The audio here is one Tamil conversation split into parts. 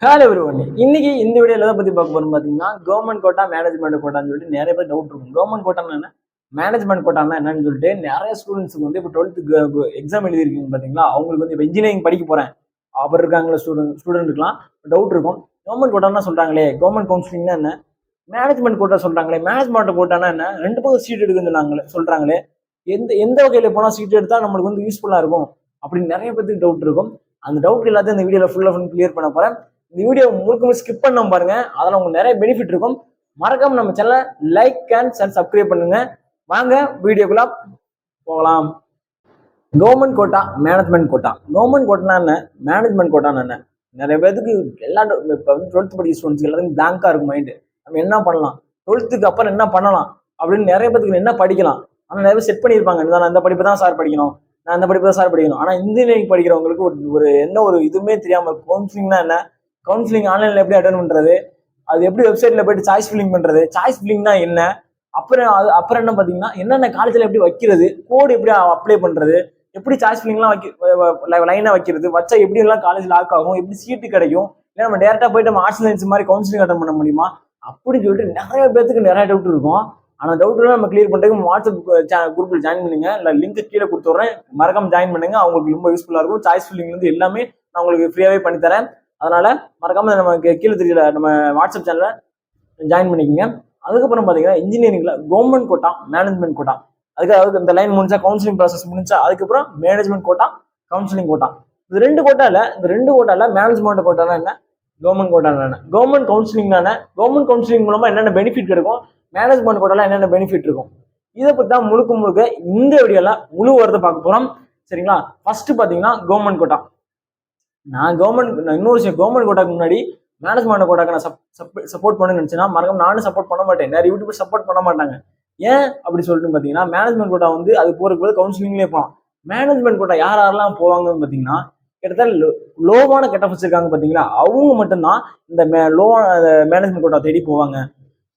Hello everyone. இன்னைக்கு இந்த வீடியோல எதை பத்தி பார்க்க போறோம் பாத்தீங்கன்னா, கவர்மெண்ட் கோட்டா, மேனேஜ்மெண்ட் கோட்டான்னு சொல்லிட்டு நிறைய பேர் டவுட் இருக்கும். கவர்மெண்ட் கோட்டான்னா என்ன, மேனேஜ்மெண்ட் கோட்டான்னா என்னன்னு சொல்லிட்டு நிறைய ஸ்டூடெண்ட்ஸ்க்கு வந்து இப்போ 12th எக்ஸாம் எழுதிருக்கீங்க பாத்தீங்களா, அவங்களுக்கு வந்து இப்போ இன்ஜினியரிங் படிக்க போறேன் அவர் இருக்காங்களா ஸ்டூடெண்ட்டுக்குலாம் டவுட் இருக்கும். கவர்மெண்ட் கோட்டான்னா சொல்றாங்களே, கவர்மெண்ட் கவுன்சிலிங்னா என்ன, மேனேஜ்மெண்ட் கோட்டா சொல்றாங்களே, மேனேஜ்மெண்ட் கோட்டானா என்ன, ரெண்டு பக்கம் சீட் எடுக்குன்னு சொல்றாங்களே, எந்த எந்த வகையில போனா சீட் எடுத்தா நம்மளுக்கு வந்து யூஸ்ஃபுல்லா இருக்கும் அப்படின்னு நிறைய பேருக்கு டவுட் இருக்கும். அந்த டவுட் எல்லாத்தையும் இந்த வீடியோல ஃபுல்லா கிளியர் பண்ண போறேன். இந்த வீடியோ முழுக்க ஸ்கிப் பண்ணாம பாருங்க, அதெல்லாம் உங்களுக்கு நிறைய பெனிஃபிட் இருக்கும். மறக்காம நம்ம சேனலை லைக் அண்ட் சப்ஸ்கிரைப் பண்ணுங்க. வாங்க வீடியோக்குள்ள போகலாம். Government quota, management quota. Government quota என்ன, மேனேஜ்மெண்ட் கோட்டா என்ன, நிறைய பேருக்கு எல்லா இப்போ வந்து 12th படிக்கிற ஸ்டூடெண்ட்ஸ் எல்லாத்துக்கும் பிளாங்கா இருக்கும் மைண்டு. நம்ம என்ன பண்ணலாம், 12th அப்புறம் என்ன பண்ணலாம் அப்படின்னு நிறைய பேருக்கு என்ன படிக்கலாம். ஆனால் நிறைய பேர் செட் பண்ணியிருப்பாங்க, நான் இந்த படிப்பு தான் சார் படிக்கணும், நான் இந்த படிப்பு தான் சார் படிக்கணும். ஆனால் இன்ஜினியரிங் படிக்கிறவங்களுக்கு ஒரு என்ன ஒரு இதுவுமே தெரியாம, கவுன்சிலிங்னா என்ன, கவுன்சிலிங் ஆன்லைன்ல எப்படி அட்டன் பண்றது, அது எப்படி வெப்சைட்ல போயிட்டு சாய்ஸ் ஃபில்லிங் பண்றது, சாய்ஸ் ஃபில்லிங்னா என்ன, அப்புறம் என்ன பாத்தீங்கன்னா என்னென்ன காலேஜ்ல எப்படி வைக்கிறது, கோடு எப்படி அப்ளை பண்றது, எப்படி சாய்ஸ் ஃபில்லிங்லாம் லைனா வைக்கிறது, வச்சா எப்படி எல்லாம் காலேஜ் லாக் ஆகும், எப்படி சீட்டு கிடைக்கும், இல்லை நம்ம டேரக்டா போயிட்டு நம்ம ஆர்ட்ஸ் சயின்ஸ் மாதிரி கவுன்சிலிங் அட்டன் பண்ண முடியுமா அப்படின்னு சொல்லிட்டு நிறைய பேருக்கு நிறைய டவுட் இருக்கும். ஆனா டவுட் எல்லாம் நம்ம கிளியர் பண்றதுக்கு வாட்ஸ்அப் குரூப்ல ஜாயின் பண்ணுங்க, இல்லை லிங்க் கீழே கொடுத்துட்றேன், மறக்காம ஜாயின் பண்ணுங்க. அவங்களுக்கு ரொம்ப யூஸ்ஃபுல்லா இருக்கும். சாய்ஸ் ஃபில்லிங் வந்து எல்லாமே நான் உங்களுக்கு ஃப்ரீயாவே பண்ணி தரேன். அதனால மறக்காம நம்ம கீழே தெரியல நம்ம வாட்ஸ்அப் சேனலை ஜாயின் பண்ணிக்கோங்க. அதுக்கப்புறம் பாத்தீங்கன்னா இன்ஜினியரிங்ல கவர்மெண்ட் கோட்டா, மேனேஜ்மெண்ட் கோட்டா, அதுக்கு இந்த லைன் முடிஞ்சா கவுன்சிலிங் ப்ராசஸ் முடிஞ்சா அதுக்கப்புறம் மேனேஜ்மெண்ட் கோட்டா, கவுன்சிலிங் கோட்டா. இந்த ரெண்டு கோட்டால மேனேஜ்மெண்ட் கோட்டா என்ன, கவர்மெண்ட் கோட்டா என்ன, கவர்மெண்ட் கவுன்சிலிங் என்ன, கவர்மெண்ட் கவுன்சிலிங் மூலமா என்னென்ன பெனிஃபிட் கிடைக்கும், மேனேஜ்மெண்ட் கோட்டால என்னென்ன பெனிஃபிட் இருக்கும், இதை பத்தி தான் முழுக்க இந்த வீடியோல முழு வரதை பார்க்க போறோம். சரிங்களா? ஃபர்ஸ்ட் பாத்தீங்கன்னா கவர்மெண்ட் கோட்டா. இன்னொரு விஷயம், கவர்மெண்ட் கோட்டாக்கு முன்னாடி மேனேஜ்மெண்ட் கோட்டாக்கு நான் சப்போர்ட் பண்ணு நினைச்சேன்னா மறக்காம நானும் சப்போர்ட் பண்ண மாட்டேன், நிறைய யூடியூபர் சப்போர்ட் பண்ண மாட்டாங்க. ஏன் அப்படி சொல்லிட்டு பாத்தீங்கன்னா, மேனேஜ்மெண்ட் கோட்டா வந்து அது போறதுக்கு கவுன்சிலிங்லேயே போகலாம். மேனேஜ்மெண்ட் கோட்டா யாரெல்லாம் போவாங்கன்னு பாத்தீங்கன்னா, கிட்டத்தட்ட லோவான கெட்ட வச்சிருக்காங்க பாத்தீங்களா, அவங்க மட்டும்தான் இந்த லோவான மேனேஜ்மெண்ட் கோட்டா தேடி போவாங்க.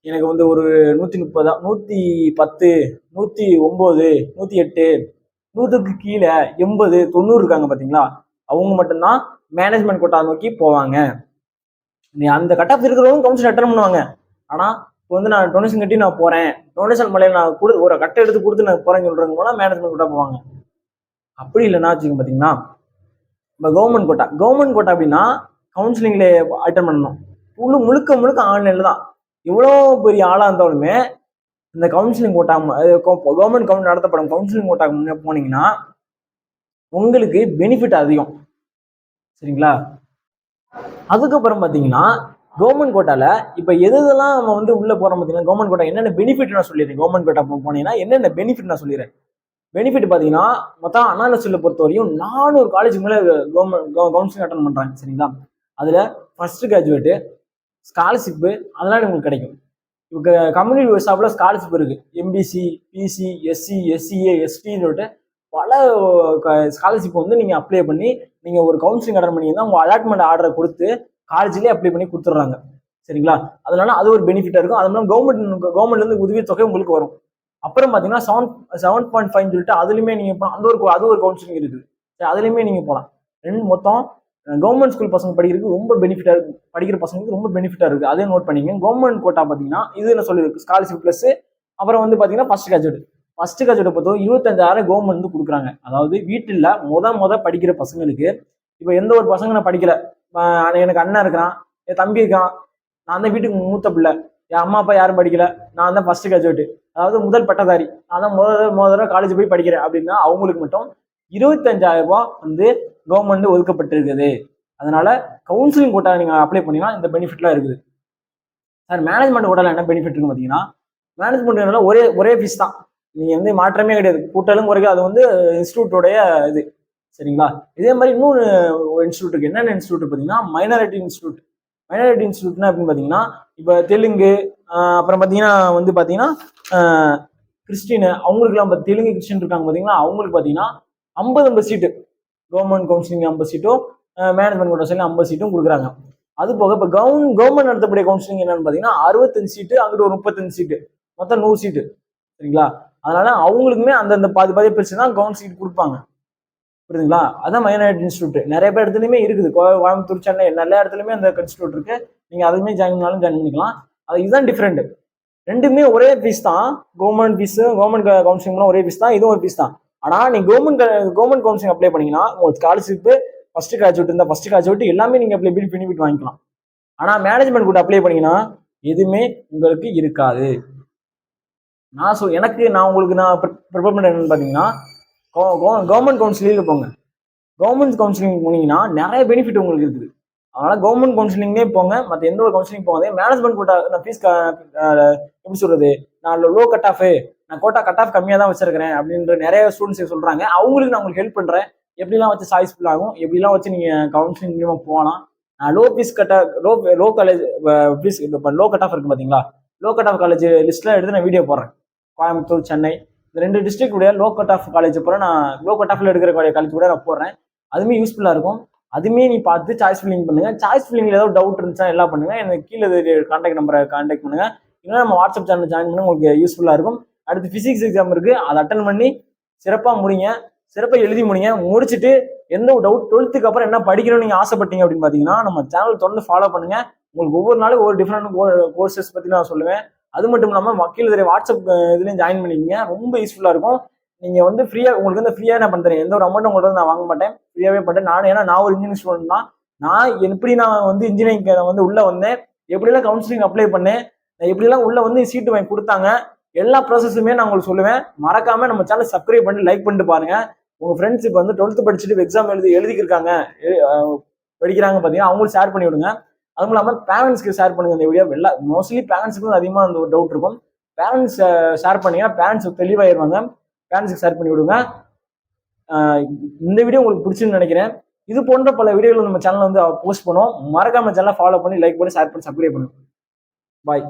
எனக்கு வந்து ஒரு 130, 110, 109, 108, 100க்கு கீழே 80, 90 இருக்காங்க பாத்தீங்களா, அவங்க மட்டும்தான் மேனேஜ்மெண்ட் கோட்டா நோக்கி போவாங்க. அந்த கட் ஆஃப் இருக்கிறவங்க கவுன்சில் அட்டன் பண்ணுவாங்க. ஆனா இப்போ வந்து நான் டொனேஷன் கட்டி நான் போறேன், டொனேஷன் மலையில நான் ஒரு கட்டை எடுத்து கொடுத்து நான் போறேன்னு சொல்றவங்க போல மேனேஜ்மெண்ட் கோட்டா போவாங்க. அப்படி இல்லைன்னா வச்சுக்கோங்க பாத்தீங்கன்னா, இப்போ கவர்மெண்ட் கோட்டா அப்படின்னா கவுன்சிலிங்ல அட்டன் பண்ணணும். முழுக்க ஆன்லைன்ல தான். இவ்வளோ பெரிய ஆளா இருந்தாலுமே இந்த கவுன்சிலிங் கோட்டா, கவர்மெண்ட் நடத்தப்படும் கவுன்சிலிங் கோட்டா முன்னே போனீங்கன்னா உங்களுக்கு பெனிஃபிட் அதிகம். சரிங்களா? அதுக்கப்புறம் பாத்தீங்கன்னா கவர்மெண்ட் கோட்டால இப்ப எதெல்லாம் நம்ம வந்து உள்ள போறோம் பாத்தீங்கன்னா, கவர்மெண்ட் கோட்டா என்னென்ன பெனிஃபிட் நான் சொல்லிடுறேன். கவர்மெண்ட் கோட்டா போனீங்கன்னா என்னென்ன பெனிஃபிட் நான் சொல்லிடுறேன். பெனிஃபிட் பாத்தீங்கன்னா மொத்தம் அனாலிசிஸ்ல பொறுத்த வரையும் 400 காலேஜ் மேல கவுன்சிலிங் அட்டன் பண்றாங்க. சரிங்களா? அதுல ஃபர்ஸ்ட் கிராஜுவேட், ஸ்காலர்ஷிப் அதெல்லாம் உங்களுக்கு கிடைக்கும். இப்போ கம்யூனிட்டி வைஸாப்ல ஸ்காலர்ஷிப் இருக்கு. எம்பிசி, பிசி, எஸ்சி, எஸ்சிஏ, எஸ்டின்னு சொல்லிட்டு பல ஸ்காலர்ஷிப் வந்து நீங்க அப்ளை பண்ணி நீங்க ஒரு கவுன்சிலிங் அட்டன் பண்ணீங்கன்னா உங்க அலாட்மெண்ட் ஆர்டரை கொடுத்து காலேஜ்லேயே அப்ளை பண்ணி கொடுத்துட்றாங்க. சரிங்களா? அதனால அது ஒரு பெனிஃபிட்டா இருக்கும். அது மூலம் கவர்மெண்ட்ல இருந்து உதவித்தொகை உங்களுக்கு வரும். அப்புறம் பாத்தீங்கன்னா 7.5 சொல்லிட்டு அதுலயுமே நீங்க அது ஒரு கவுன்சிலிங் இருக்குது. அதுலயுமே நீங்க போகலாம். மொத்தம் கவர்மெண்ட் ஸ்கூல் பசங்க படிக்கிறதுக்கு ரொம்ப பெனிஃபிட்டா இருக்கு, படிக்கிற பசங்களுக்கு ரொம்ப பெனிஃபிட்டா இருக்கு. அதே நோட் பண்ணிங்க. கவர்மெண்ட் கோட்டா பாத்தீங்கன்னா இது என்ன சொல்லிருக்கு, ஸ்காலர்ஷிப் பிளஸ் அப்புறம் வந்து பாத்தீங்கன்னா ஃபர்ஸ்ட் கிராஜுவேட் பொறுத்தவரை 25,000 கவர்மெண்ட் வந்து கொடுக்குறாங்க. அதாவது வீட்டுல முத படிக்கிற பசங்களுக்கு, இப்ப எந்த ஒரு பசங்க நான் படிக்கல, எனக்கு அண்ணன் இருக்கிறான், என் தம்பி இருக்கான், நான் தான் வீட்டுக்கு மூத்த பிள்ளை, என் அம்மா அப்பா யாரும் படிக்கல, நான் தான் ஃபர்ஸ்ட் கிராஜுவேட், அதாவது முதல் பட்டதாரி, நான் தான் முதல் காலேஜ் போய் படிக்கிறேன் அப்படின்னா அவங்களுக்கு மட்டும் 25,000 ரூபாய் வந்து கவர்மெண்ட் ஒதுக்கப்பட்டிருக்குது. அதனால கவுன்சிலிங் கோட்டா நீங்க அப்ளை பண்ணீங்கன்னா இந்த பெனிஃபிட்லாம் இருக்குது. சார் மேனேஜ்மெண்ட் கோட்டால என்ன பெனிஃபிட் இருக்கு பாத்தீங்கன்னா, மேனேஜ்மெண்ட் ஒரே ஃபீஸ் தான், நீங்க வந்து மாற்றமே கிடையாது, கூட்டாலும் குறைக்க. அது வந்து இன்ஸ்டியூட்டோடைய இது. சரிங்களா? இதே மாதிரி இன்னொரு இன்ஸ்டியூட் இருக்கு. என்னென்ன இன்ஸ்டியூட் பாத்தீங்கன்னா, மைனாரிட்டி இன்ஸ்டியூட்னா அப்படின்னு பாத்தீங்கன்னா, இப்ப தெலுங்கு, அப்புறம் பாத்தீங்கன்னா வந்து பாத்தீங்கன்னா கிறிஸ்டின், அவங்களுக்கு தெலுங்கு கிறிஸ்டின் இருக்காங்க பாத்தீங்கன்னா, அவங்களுக்கு பாத்தீங்கன்னா 50 சீட்டு கவர்மெண்ட் கவுன்சிலிங் 50 சீட்டும், மேனேஜ்மெண்ட் கோட்டா 50 சீட்டும் கொடுக்குறாங்க. அது போக இப்ப கவர்மெண்ட் நடத்தக்கூடிய கவுன்சிலிங் என்னன்னு பாத்தீங்கன்னா 65 சீட்டு, அங்கிட்டு ஒரு 35 சீட்டு, மொத்தம் 100 சீட்டு. சரிங்களா? அதனால அவங்களுக்குமே அந்தந்த பாதி பிரிச்சு தான் கவர்மெண்ட் சீட் கொடுப்பாங்க. புரியுதுங்களா? அதான் மைனாரிட்டி இன்ஸ்டியூட் நிறைய பேர் இடத்துலையுமே இருக்குது. கோயம்புத்தூர், சென்னை எல்லா இடத்துலையுமே அந்த இன்ஸ்டியூட் இருக்கு. நீங்க அதுவுமே ஜாயின் பண்ணாலும் ஜாயின் பண்ணிக்கலாம். அது இதுதான் டிஃப்ரெண்ட். ரெண்டுமே ஒரே ஃபீஸ் தான். கவர்மெண்ட் ஃபீஸ், கவர்மெண்ட் கவுன்சிலிங்லாம் ஒரே ஃபீஸ் தான். இதுவும் ஒரு ஃபீஸ் தான். ஆனா நீங்க கவர்மெண்ட் கவுன்சிலிங் அப்ளை பண்ணீங்கன்னா உங்களுக்கு ஸ்காலர்ஷிப், ஃபர்ஸ்ட் கிராஜுவேட் இருந்தா ஃபர்ஸ்ட் கிராஜுவேட் எல்லாமே நீங்க அப்ளை பெனிஃபிட் வாங்கிக்கலாம். ஆனா மேனேஜ்மெண்ட் கூட அப்ளை பண்ணீங்கன்னா எதுவுமே உங்களுக்கு இருக்காது. நான் உங்களுக்கு ப்ரிப்பேர் பண்ண என்னன்னு பாத்தீங்கன்னா, கவர்மெண்ட் கவுன்சிலிங் போங்க. கவர்மெண்ட் கவுன்சிலிங் போனீங்கன்னா நிறைய பெனிஃபிட் உங்களுக்கு இருக்குது. அதனால கவர்மெண்ட் கவுன்சிலிங்கே போங்க. மற்ற எந்த ஒரு கவுன்சிலிங் போகாதே. மேனேஜ்மெண்ட் கோட்டா நான் ஃபீஸ் எப்படி சொல்றது, நான் லோ கட் ஆஃப், நான் கோட்டா கட் ஆஃப் கம்மியாக தான் வச்சிருக்கிறேன் அப்படின்ற நிறைய ஸ்டூடெண்ட்ஸ் சொல்றாங்க. அவங்களுக்கு நான் உங்களுக்கு ஹெல்ப் பண்றேன். எப்படிலாம் வச்சு சாய்ஸ் ஃபுல் ஆகும், எப்படிலாம் வச்சு நீங்க கவுன்சிலிங் மூலியமா போகலாம். Low fees cut low college fees இப்போ லோ கட் ஆஃப் இருக்கு பாத்தீங்களா, லோ கட் ஆஃப் காலேஜ் லிஸ்ட்லாம் எடுத்து நான் வீடியோ போடுறேன். கோயம்புத்தூர், சென்னை இந்த 2 டிஸ்ட்ரிக்ட் உடைய லோ கட் ஆஃப் காலேஜ் போகிறேன். நான் லோ கட் ஆஃப்ல எடுக்கிற காலேஜ் கூட நான் போடுறேன். அதுவுமே யூஸ்ஃபுல்லாக இருக்கும். அதுவுமே நீ பார்த்து சாய்ஸ் ஃபில்லிங் பண்ணுங்க. சாய்ஸ் ஃபில்லிங்ல ஏதாவது டவுட் இருந்துச்சா எல்லாம் பண்ணுங்க. எனக்கு கீழே கான்டாக்ட் நம்பரை கான்டாக்ட் பண்ணுங்க. இல்லைன்னா நம்ம வாட்ஸ்அப் சேனல் ஜாயின் பண்ணி உங்களுக்கு யூஸ்ஃபுல்லாக இருக்கும். அடுத்து பிசிக்ஸ் எக்ஸாம் இருக்கு, அதை அட்டன் பண்ணி சிறப்பாக முடிங்க. சிறப்பாக எழுதி முடிங்க. முடிச்சுட்டு எந்த ஒரு டவுட் 12th அப்புறம் என்ன படிக்கணும்னு நீங்க ஆசைப்பட்டீங்க அப்படின்னு பார்த்தீங்கன்னா நம்ம சேனல் தொடர்ந்து ஃபாலோ பண்ணுங்க. உங்களுக்கு ஒவ்வொரு நாளும் ஒவ்வொரு டிஃப்ரெண்ட் கோர்சஸ் பற்றி நான் சொல்லுவேன். அது மட்டும் இல்லாமல் வக்கீல் வாட்ஸ்அப் இதுலையும் ஜாயின் பண்ணிக்கிங்க. ரொம்ப யூஸ்ஃபுல்லாக இருக்கும். நீங்க வந்து ஃப்ரீயா உங்களுக்கு வந்து ஃப்ரீயா நான் பண்றேன். எந்த ஒரு அமௌண்ட் உங்களுக்கு நான் வாங்க மாட்டேன். ஃப்ரீயாவே பண்றேன். ஏன்னா நான் ஒரு இன்ஜினியரிங் ஸ்டூடெண்ட் தான். நான் வந்து இன்ஜினியரிங் வந்து உள்ள வந்தேன், எப்படிலாம் கவுன்சிலிங் அப்ளை பண்ணேன், எப்படிலாம் உள்ள வந்து சீட்டு வாங்கி கொடுத்தாங்க, எல்லா ப்ராசஸுமே நான் உங்களுக்கு சொல்லுவேன். மறக்காம நம்ம சேனல் சப்ஸ்கிரைப் பண்ணி லைக் பண்ணிட்டு பாருங்க. உங்க ஃப்ரெண்ட்ஸ் இப்போ வந்து 12th படிச்சுட்டு எக்ஸாம் எழுதிருக்காங்க படிக்கிறாங்க பார்த்தீங்கன்னா அவங்களுக்கு ஷேர் பண்ணி விடுங்க. அதுவும் இல்லாமல் பேரண்ட்ஸ்க்கு ஷேர் பண்ணுங்க இந்த வீடியோ. மோஸ்ட்லி பேரண்ட்ஸுக்கு அதிகமாக அந்த ஒரு டவுட் இருக்கும். பேரண்ட்ஸ் ஷேர் பண்ணீங்கன்னா பேரண்ட்ஸ் தெளிவாயிருவாங்க. பேரண்ட்ஸுக்கு ஷேர் பண்ணி விடுங்க. இந்த வீடியோ உங்களுக்கு பிடிச்சுன்னு நினைக்கிறேன். இது போன்ற பல வீடியோகள் நம்ம சேனல் வந்து போஸ்ட் பண்ணுவோம். மறக்காம சேனலை ஃபாலோ பண்ணி லைக் பண்ணி ஷேர் பண்ணி சப்ஸ்கிரைப் பண்ணுங்க. பாய்.